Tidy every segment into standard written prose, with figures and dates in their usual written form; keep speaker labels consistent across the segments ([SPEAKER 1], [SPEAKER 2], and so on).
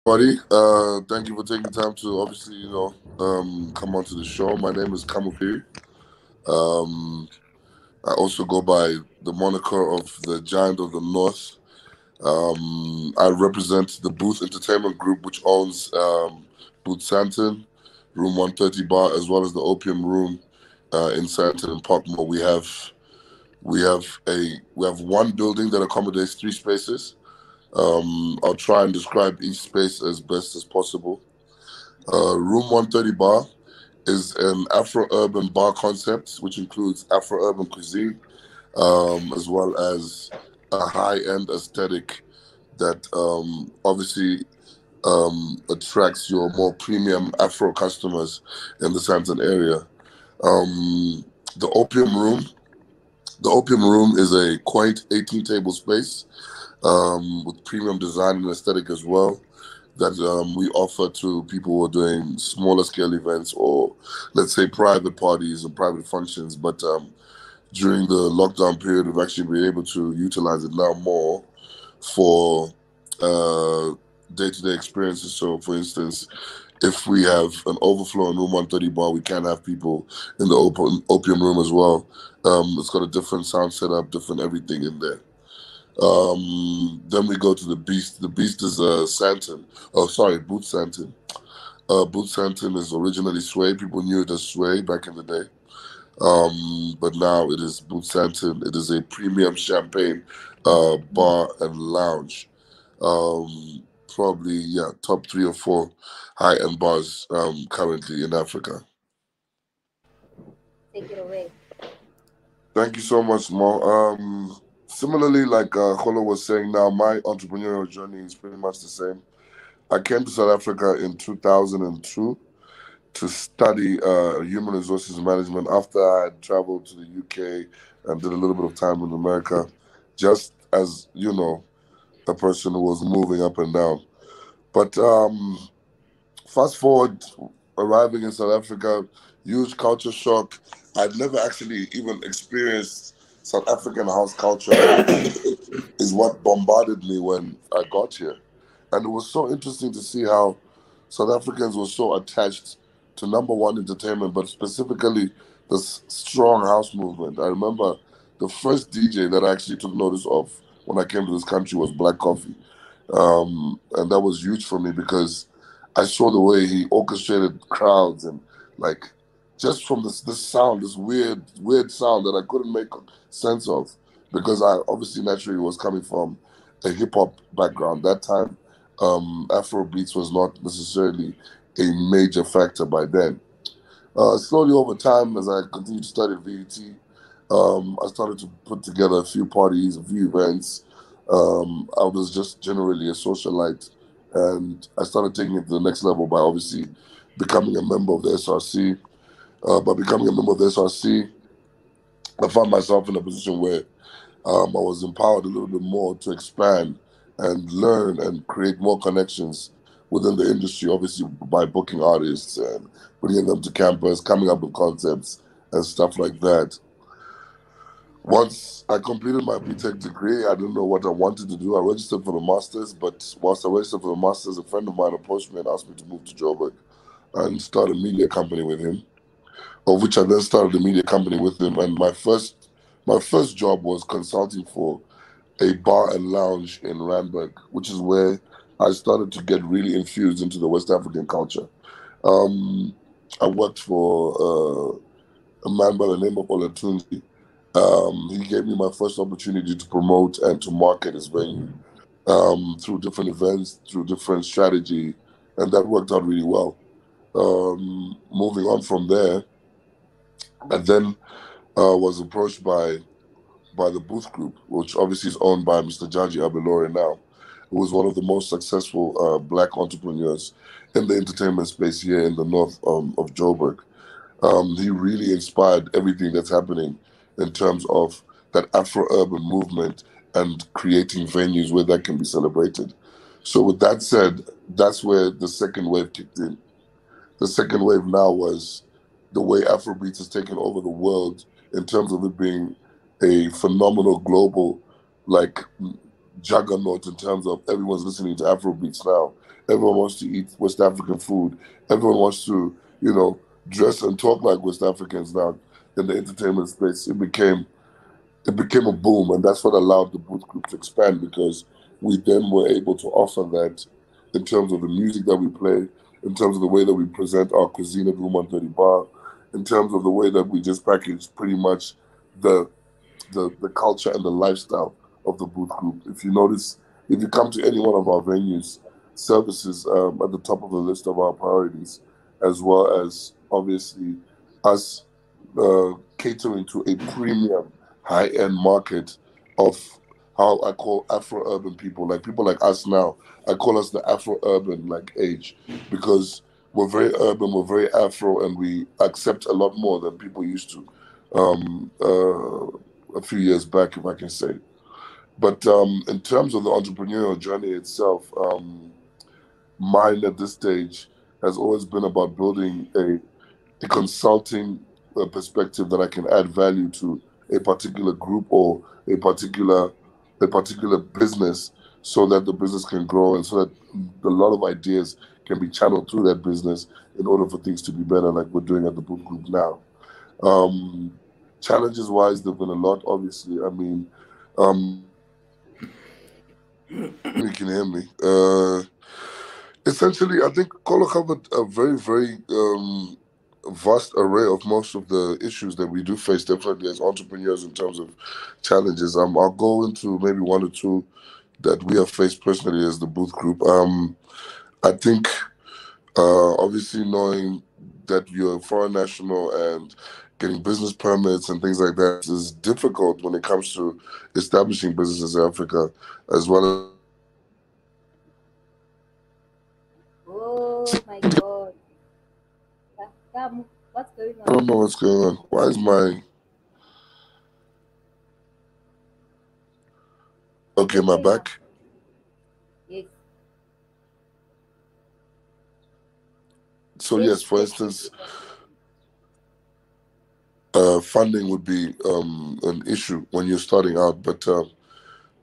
[SPEAKER 1] Buddy, thank you for taking time to obviously, come onto the show. My name is Kamupiri. Um, I also go by the moniker of the Giant of the North. I represent the Booth Entertainment Group, which owns Booth Sandton, Room 130 Bar, as well as the Opium Room in Sandton and Parkmore. We have one building that accommodates three spaces. I'll try and describe each space as best as possible. Room 130 Bar is an Afro-urban bar concept, which includes Afro-urban cuisine, as well as a high-end aesthetic that obviously attracts your more premium Afro customers in the Sandton area. Um, the Opium Room. The Opium Room is a quaint 18-table space with premium design and aesthetic as well that we offer to people who are doing smaller scale events or let's say private parties and private functions. But during the lockdown period, we've actually been able to utilize it now more for uh, day-to-day experiences. So, for instance, if we have an overflow in room 130 bar, we can have people in the opium room as well. It's got a different sound setup, different everything in there. Then we go to the Beast. The Beast is Santon. Oh, sorry, Boot Santon. Boot Santon is originally Sway. People knew it as Sway back in the day. But now it is Boot Santon. It is a premium champagne bar and lounge. Probably, yeah, top three or four high-end bars currently in Africa.
[SPEAKER 2] Take it away.
[SPEAKER 1] Thank you so much, Mo. Similarly, like Kholo was saying now, my entrepreneurial journey is pretty much the same. I came to South Africa in 2002 to study human resources management after I had traveled to the UK and did a little bit of time in America, just as, a person who was moving up and down. But fast forward, arriving in South Africa, huge culture shock. I'd never actually even experienced South African house culture, is what bombarded me when I got here. And it was so interesting to see how South Africans were so attached to number one entertainment, but specifically the strong house movement. I remember the first DJ that I actually took notice of when I came to this country was Black Coffee. And that was huge for me because I saw the way he orchestrated crowds and like just from this sound, this weird sound that I couldn't make sense of because I obviously naturally was coming from a hip hop background. That time, Afro beats was not necessarily a major factor by then. Slowly over time, as I continued to study at VUT, I started to put together a few parties, a few events. I was just generally a socialite, and I started taking it to the next level by obviously becoming a member of the SRC. By becoming a member of the SRC, I found myself in a position where I was empowered a little bit more to expand and learn and create more connections within the industry, obviously by booking artists and bringing them to campus, coming up with concepts and stuff like that. Once I completed my BTech degree, I didn't know what I wanted to do. I registered for the masters, but whilst I registered for the masters, a friend of mine approached me and asked me to move to Joburg and start a media company with him. Of which I then started a media company with him. And my first job was consulting for a bar and lounge in Randburg, which is where I started to get really infused into the West African culture. Um, I worked for a man by the name of Olatunji. He gave me my first opportunity to promote and to market his venue through different events, through different strategy, and that worked out really well. Moving on from there, I then was approached by the Booth Group, which obviously is owned by Mr. Jaji Abelore now, who is one of the most successful black entrepreneurs in the entertainment space here in the north of Joburg. He really inspired everything that's happening in terms of that Afro-urban movement and creating venues where that can be celebrated. So with that said, that's where the second wave kicked in. The second wave now was the way Afrobeats has taken over the world in terms of it being a phenomenal global like juggernaut in terms of everyone's listening to Afrobeats now. Everyone wants to eat West African food. Everyone wants to, dress and talk like West Africans now in the entertainment space. It became a boom, and that's what allowed the Booth Group to expand because we then were able to offer that in terms of the music that we play, in terms of the way that we present our cuisine at Room 130 Bar, in terms of the way that we just package pretty much the the culture and the lifestyle of the Booth Group. If you notice, if you come to any one of our venues, services at the top of the list of our priorities, as well as obviously us catering to a premium high end market of how I call Afro urban people, like people like us now. I call us the Afro urban like age because we're very urban, we're very Afro, and we accept a lot more than people used to a few years back, if I can say. But in terms of the entrepreneurial journey itself, mine at this stage has always been about building a consulting perspective that I can add value to a particular group or a particular business so that the business can grow and so that a lot of ideas can be channeled through that business in order for things to be better like we're doing at the book group now. um, Challenges wise, there've been a lot obviously. I mean, you can hear me. Essentially, I think Kolo covered a very, very vast array of most of the issues that we do face definitely as entrepreneurs in terms of challenges. I'll go into maybe one or two that we have faced personally as the Booth Group. I think obviously knowing that you're a foreign national and getting business permits and things like that is difficult when it comes to establishing businesses in Africa, as well as
[SPEAKER 2] Oh my God. What's going
[SPEAKER 1] I
[SPEAKER 2] on?
[SPEAKER 1] don't know what's going on. Why is my okay?
[SPEAKER 2] You're
[SPEAKER 1] My
[SPEAKER 2] clear now.
[SPEAKER 1] back.
[SPEAKER 2] Yes.
[SPEAKER 1] So
[SPEAKER 2] Let's
[SPEAKER 1] yes, for
[SPEAKER 2] let's keep
[SPEAKER 1] instance,
[SPEAKER 2] it on.
[SPEAKER 1] funding would be an issue when you're starting out, but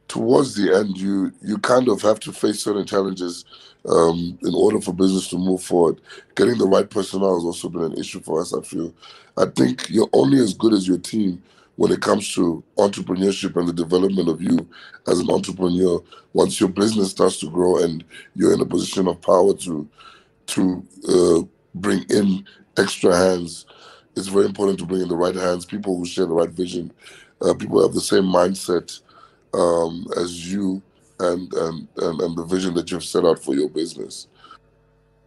[SPEAKER 1] towards the end, you kind of have to face certain challenges in order for business to move forward. Getting the right personnel has also been an issue for us. I feel. I think you're only as good as your team when it comes to entrepreneurship and the development of you as an entrepreneur. Once your business starts to grow and you're in a position of power to bring in extra hands, it's very important to bring in the right hands, people who share the right vision, people who have the same mindset as you and the vision that you've set out for your business.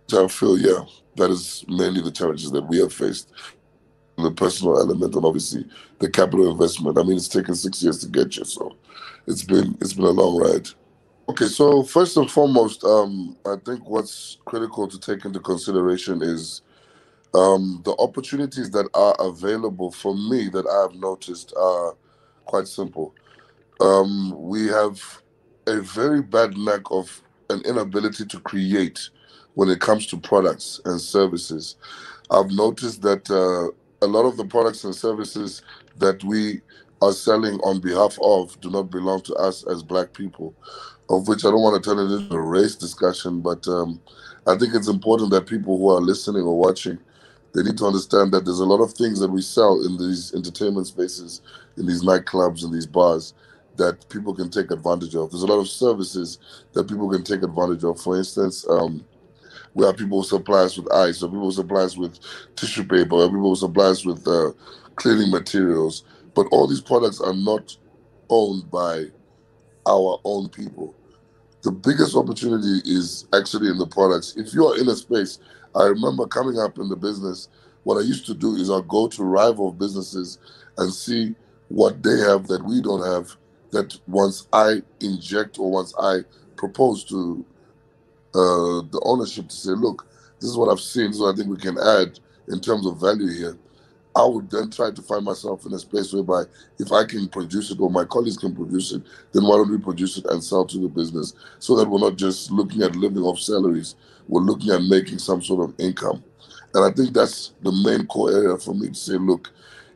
[SPEAKER 1] So I feel, yeah, that is mainly the challenges that we have faced, aside from the personal element and obviously the capital investment. I mean, it's taken 6 years to get you, so it's been a long ride. Okay, so first and foremost, I think what's critical to take into consideration is the opportunities that are available for me that I have noticed are quite simple. We have a very bad lack of an inability to create when it comes to products and services. I've noticed that a lot of the products and services that we are selling on behalf of do not belong to us as Black people, of which I don't want to turn it into a race discussion, but I think it's important that people who are listening or watching, they need to understand that there's a lot of things that we sell in these entertainment spaces, in these nightclubs, in these bars, that people can take advantage of. There's a lot of services that people can take advantage of. For instance, we have people who supply us with ice, or people who supply us with tissue paper, or people who supply us with cleaning materials. But all these products are not owned by our own people. The biggest opportunity is actually in the products. If you are in a space, I remember coming up in the business, what I used to do is I'll go to rival businesses and see what they have that we don't have. That once I inject or once I propose to the ownership to say, look, this is what I've seen, this is what I think we can add in terms of value here. I would then try to find myself in a space whereby if I can produce it or my colleagues can produce it, then why don't we produce it and sell to the business so that we're not just looking at living off salaries, we're looking at making some sort of income. And I think that's the main core area for me to say, look,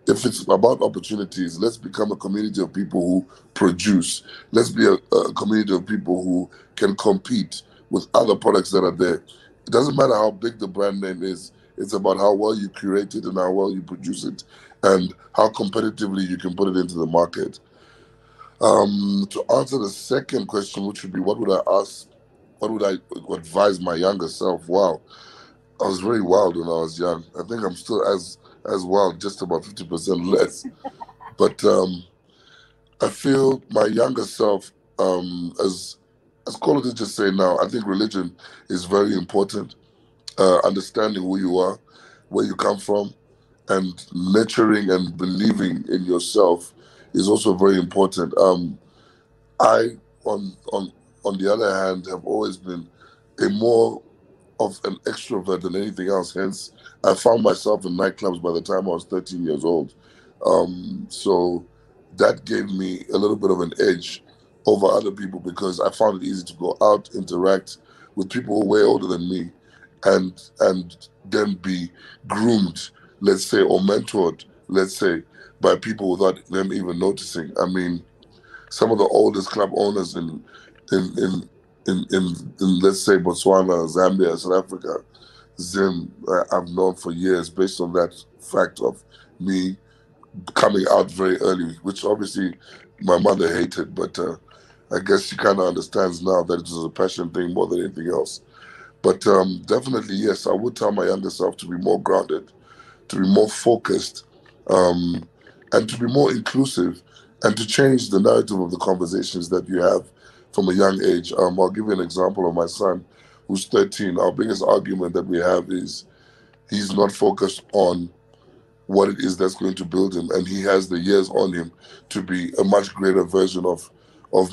[SPEAKER 1] if it's about opportunities, let's become a community of people who produce. Let's be a community of people who can compete with other products that are there. It doesn't matter how big the brand name is. It's about how well you curate it and how well you produce it, and how competitively you can put it into the market. To answer the second question, which would be, what would I ask? What would I advise my younger self? Wow, I was very wild when I was young. I think I'm still as wild, just about 50% less. But I feel my younger self, as College just say now, I think religion is very important. Understanding who you are, where you come from, and nurturing and believing in yourself is also very important. I, on on the other hand, have always been a more of an extrovert than anything else. Hence, I found myself in nightclubs by the time I was 13 years old. So that gave me a little bit of an edge over other people because I found it easy to go out, interact with people way older than me, and then be groomed, let's say, or mentored, let's say, by people without them even noticing. I mean, some of the oldest club owners in in in let's say Botswana, Zambia, South Africa, Zim, I've known for years based on that fact of me coming out very early, which obviously my mother hated, but I guess she kind of understands now that it was a passion thing more than anything else. But definitely, yes, I would tell my younger self to be more grounded, to be more focused, um, and to be more inclusive, and to change the narrative of the conversations that you have from a young age. I'll give you an example of my son, who's 13. Our biggest argument that we have is he's not focused on what it is that's going to build him, and he has the years on him to be a much greater version of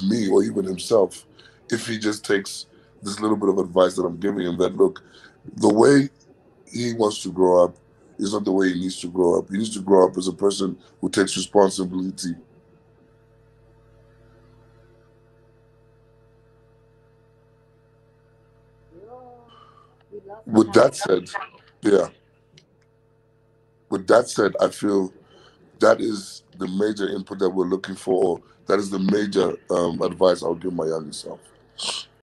[SPEAKER 1] me or even himself. If he just takes this little bit of advice that I'm giving him, that look, the way he wants to grow up is not the way he needs to grow up. He needs to grow up as a person who takes responsibility.
[SPEAKER 2] Yo, we lost
[SPEAKER 1] With that
[SPEAKER 2] Alex.
[SPEAKER 1] said, yeah, with that said, I feel that is the major input that we're looking for. That is the major advice I'll give my younger self.